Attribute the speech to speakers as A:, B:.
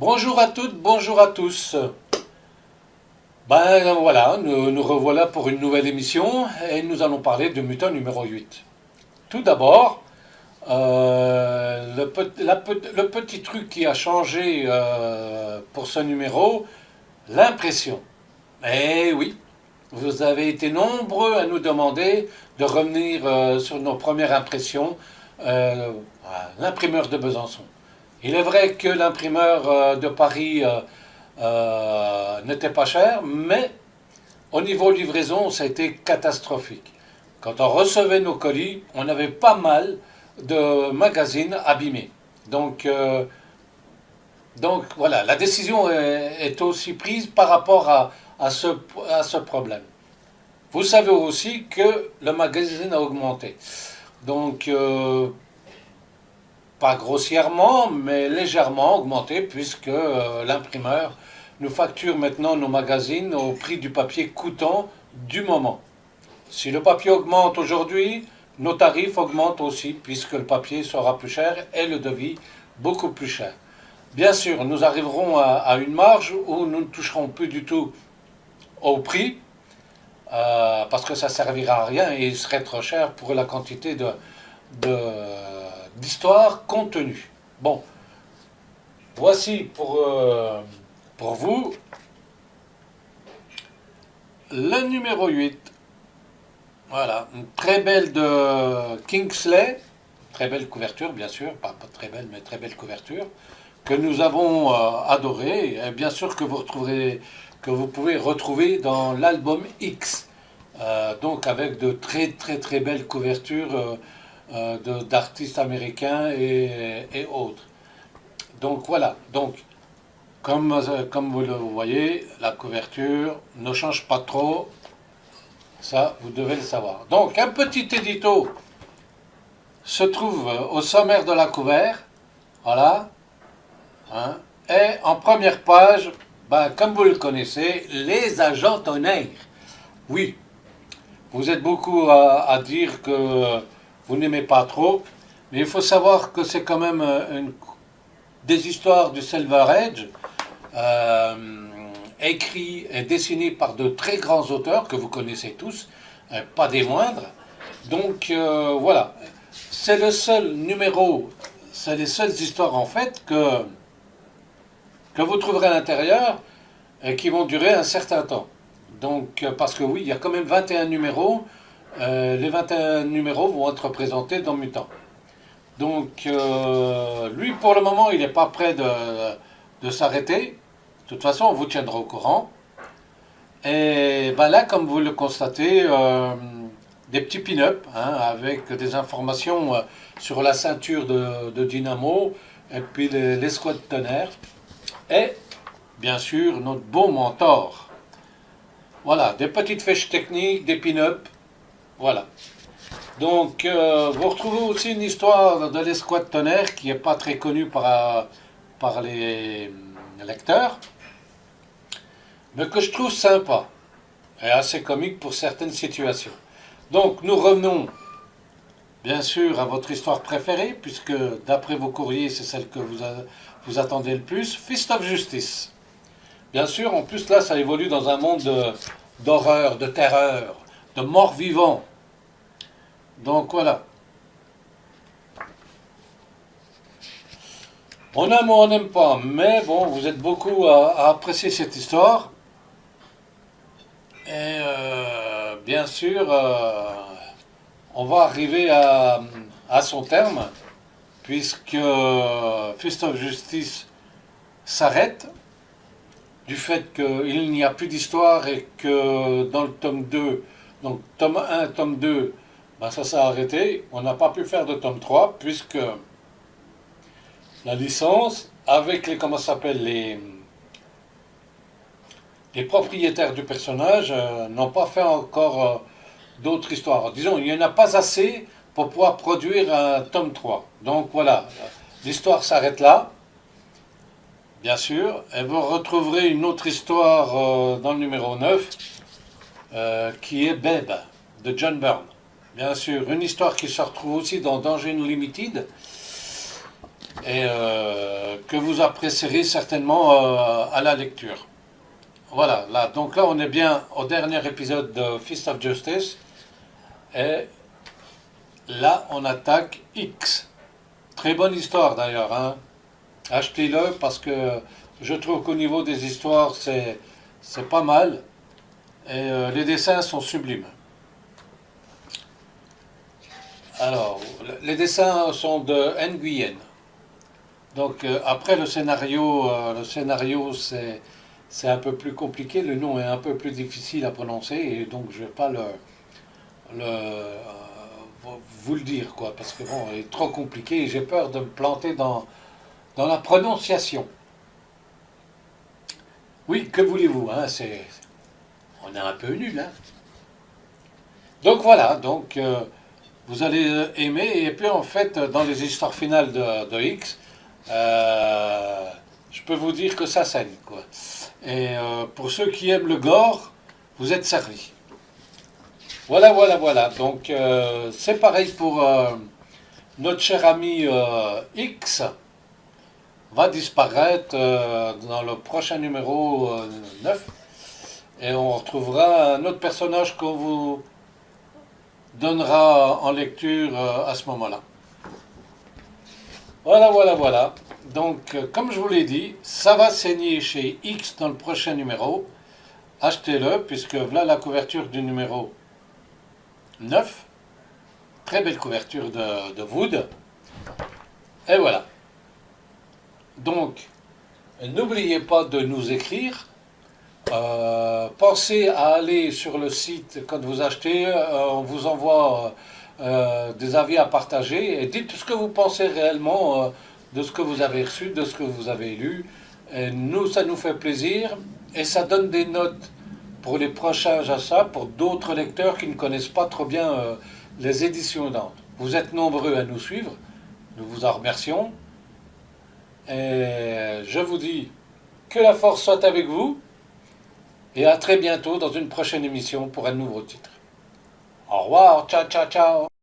A: Bonjour à toutes, bonjour à tous. Ben voilà, nous revoilà pour une nouvelle émission et nous allons parler de Mutant numéro 8. Tout d'abord, le petit truc qui a changé pour ce numéro, l'impression. Eh oui, vous avez été nombreux à nous demander de revenir sur nos premières impressions à l'imprimeur de Besançon. Il est vrai que l'imprimeur de Paris n'était pas cher, mais au niveau livraison, ça a été catastrophique. Quand on recevait nos colis, on avait pas mal de magazines abîmés. Donc, euh, donc voilà, la décision est aussi prise par rapport à ce problème. Vous savez aussi que le magazine a augmenté. Donc, pas grossièrement, mais légèrement augmenté, puisque l'imprimeur nous facture maintenant nos magazines au prix du papier coûtant du moment. Si le papier augmente aujourd'hui, nos tarifs augmentent aussi, puisque le papier sera plus cher et le devis beaucoup plus cher. Bien sûr, nous arriverons à une marge où nous ne toucherons plus du tout au prix, parce que ça ne servira à rien et il serait trop cher pour la quantité d'histoire contenue. Bon, voici pour vous le numéro 8. Voilà, une très belle de Kingsley, très belle couverture bien sûr, pas très belle mais très belle couverture, que nous avons adorée, et bien sûr que vous retrouverez, que vous pouvez retrouver dans l'album X. Donc avec de très belles couvertures d'artistes américains et autres. Donc voilà, donc comme vous le voyez, la couverture ne change pas trop, ça vous devez le savoir. Donc un petit édito se trouve au sommaire de la couverture, voilà, hein, et en première page, ben, comme vous le connaissez, les agents tonnerres. Oui, vous êtes beaucoup à dire que vous n'aimez pas trop, mais il faut savoir que c'est quand même des histoires du Silver Age, écrits et dessinés par de très grands auteurs que vous connaissez tous, pas des moindres. Donc voilà, c'est le seul numéro, c'est les seules histoires en fait que vous trouverez à l'intérieur et qui vont durer un certain temps. Donc, parce que oui, il y a quand même 21 numéros. Les 21 numéros vont être présentés dans Mutant. Donc, lui, pour le moment, il n'est pas prêt de s'arrêter. De toute façon, on vous tiendra au courant. Et ben là, comme vous le constatez, des petits pin-up hein, avec des informations sur la ceinture de Dynamo et puis les squats tonnerres. Et bien sûr, notre beau mentor. Voilà, des petites fiches techniques, des pin-up. Voilà. Donc, vous retrouvez aussi une histoire de l'escouade tonnerre qui n'est pas très connue par les lecteurs, mais que je trouve sympa et assez comique pour certaines situations. Donc, nous revenons bien sûr à votre histoire préférée, puisque d'après vos courriers, c'est celle que vous attendez le plus, Fist of Justice. Bien sûr, en plus là, ça évolue dans un monde d'horreur, de terreur, de morts vivants. Donc voilà. On aime ou on n'aime pas, mais bon, vous êtes beaucoup à apprécier cette histoire. Et bien sûr, on va arriver à son terme, puisque Fist of Justice s'arrête, du fait qu'il n'y a plus d'histoire et que dans le tome 2, donc tome 1, tome 2, ben ça s'est arrêté. On n'a pas pu faire de tome 3, puisque la licence, avec les, comment ça s'appelle, les propriétaires du personnage, n'ont pas fait encore d'autres histoires. Disons, il n'y en a pas assez pour pouvoir produire un tome 3. Donc voilà, l'histoire s'arrête là, bien sûr, et vous retrouverez une autre histoire dans le numéro 9, qui est Babe, de John Byrne. Bien sûr, une histoire qui se retrouve aussi dans Danger Unlimited, et que vous apprécierez certainement à la lecture. Voilà, là, donc là on est bien au dernier épisode de Fist of Justice, et là on attaque X. Très bonne histoire d'ailleurs, hein. Achetez-le parce que je trouve qu'au niveau des histoires c'est pas mal, et les dessins sont sublimes. Alors, les dessins sont de Nguyen. Donc après le scénario c'est un peu plus compliqué, le nom est un peu plus difficile à prononcer et donc je ne vais pas vous le dire quoi, parce que bon, il est trop compliqué et j'ai peur de me planter dans la prononciation. Oui, que voulez-vous, hein, on est un peu nul, hein. Donc voilà, donc vous allez aimer, et puis en fait dans les histoires finales de X, je peux vous dire que ça saigne quoi. Et pour ceux qui aiment le gore, vous êtes servis. Voilà, voilà, voilà. Donc c'est pareil pour notre cher ami X, va disparaître dans le prochain numéro 9. Et on retrouvera un autre personnage qu'on vous donnera en lecture à ce moment-là. Voilà, voilà, voilà. Donc, comme je vous l'ai dit, ça va saigner chez X dans le prochain numéro. Achetez-le, puisque voilà la couverture du numéro 9. Très belle couverture de Wood. Et voilà. Donc, n'oubliez pas de nous écrire. Pensez à aller sur le site quand vous achetez. On vous envoie des avis à partager. Et dites ce que vous pensez réellement de ce que vous avez reçu, de ce que vous avez lu. Et nous, ça nous fait plaisir. Et ça donne des notes pour les prochains achats, pour d'autres lecteurs qui ne connaissent pas trop bien les éditions Dante. Vous êtes nombreux à nous suivre. Nous vous en remercions. Et je vous dis que la force soit avec vous. Et à très bientôt dans une prochaine émission pour un nouveau titre. Au revoir, ciao, ciao, ciao.